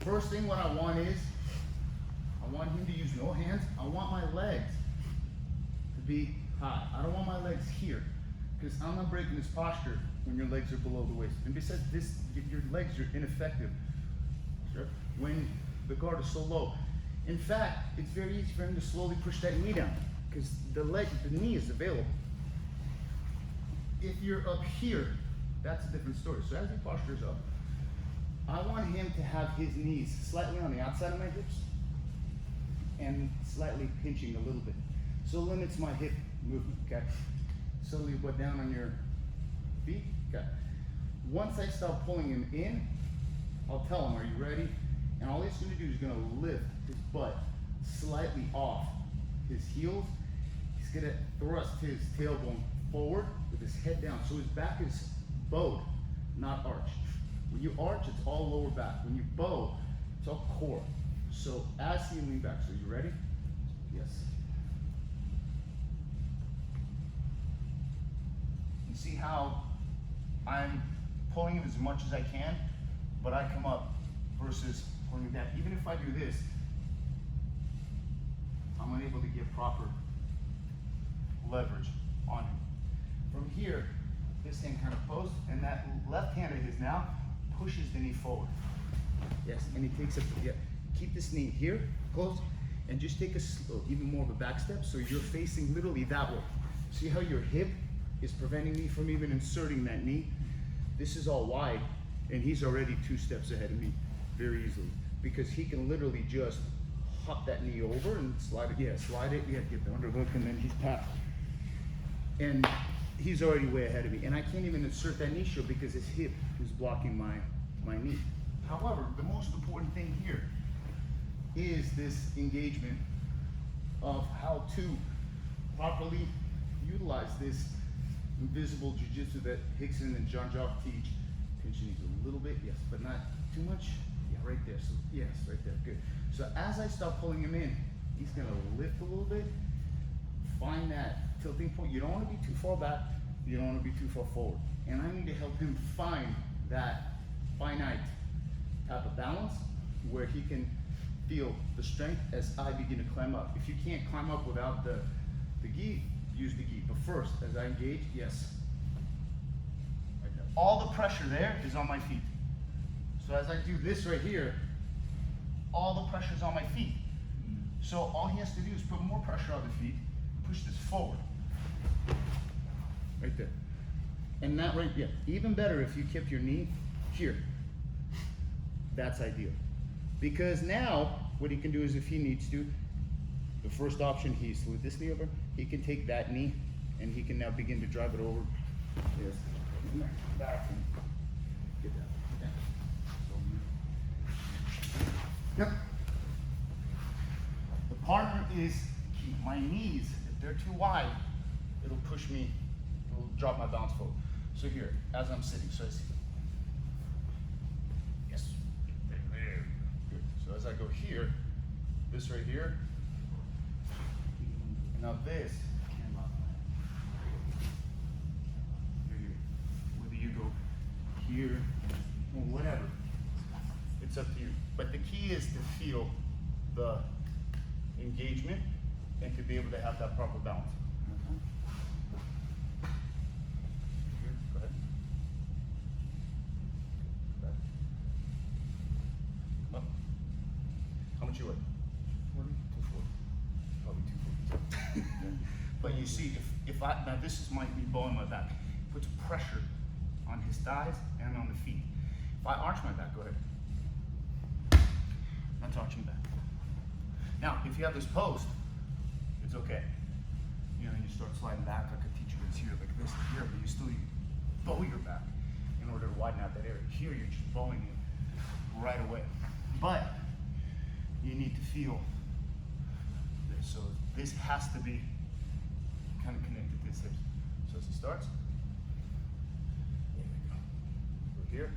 First thing what I want is, I want him to use no hands. I want my legs to be high. I don't want my legs here, because I'm not breaking his posture when your legs are below the waist. And besides this, your legs are ineffective when the guard is so low. In fact, it's very easy for him to slowly push that knee down, because the knee is available. If you're up here, that's a different story. So as he postures up, I want him to have his knees slightly on the outside of my hips and slightly pinching a little bit. So it limits my hip movement, okay? Slowly go down on your feet, okay? Once I start pulling him in, I'll tell him, are you ready? And all he's gonna do is gonna lift his butt slightly off his heels. He's gonna thrust his tailbone forward with his head down. So his back is bowed, not arched. When you arch, it's all lower back. When you bow, it's all core. So as he leans back, so you ready? Yes. You see how I'm pulling him as much as I can, but I come up versus pulling him down. Even if I do this, I'm unable to get proper leverage on him. From here, this hand kind of posts, and that left hand of his now pushes the knee forward. Yes, and he takes it, yeah. Keep this knee here, close, and just take a slow, even more of a back step, so you're facing literally that way. See how your hip is preventing me from even inserting that knee? This is all wide, and he's already 2 steps ahead of me very easily, because he can literally just hop that knee over and slide it, get the underhook, and then he's past. And he's already way ahead of me, and I can't even insert that knee shield because his hip is blocking my knee. However, the most important thing here is this engagement of how to properly utilize this invisible jiu-jitsu that Hickson and Jean-Jacques teach. Pinch knees a little bit, yes, but not too much. Yeah, right there. So yes, right there, good. So as I start pulling him in, he's gonna lift a little bit, find that tilting point. You don't want to be too far back, you don't want to be too far forward. And I need to help him find that finite type of balance where he can feel the strength as I begin to climb up. If you can't climb up without the gi, use the gi. But first, as I engage, yes. Right there. All the pressure there is on my feet. So as I do this right here, all the pressure is on my feet. So all he has to do is put more pressure on the feet, push this forward. Right there. And that right, yeah, even better if you kept your knee here. That's ideal. Because now, what he can do is if he needs to, the first option, he slid this knee over, he can take that knee and he can now begin to drive it over. Yes. Back. Get that. Yep. The partner is key. My knees, if they're too wide, it'll push me, it'll drop my balance forward. So here, as I'm sitting, so I see. Yes. There. Good. So as I go here, this right here, now this, whether you go here or whatever, it's up to you. But the key is to feel the engagement and to be able to have that proper balance. Go ahead. Come up. How much you weigh? 40? 240. Probably 240. But you see, if now this is me bowing my back. It puts pressure on his thighs and on the feet. If I arch my back, go ahead. That's arching back. Now, if you have this post, it's okay. You know, you start sliding back. I could teach you this here, like this here, but you still bow your back in order to widen out that area. Here, you're just bowing it right away. But you need to feel this. So this has to be kind of connected to his hips. So as he starts, there we go. We're here.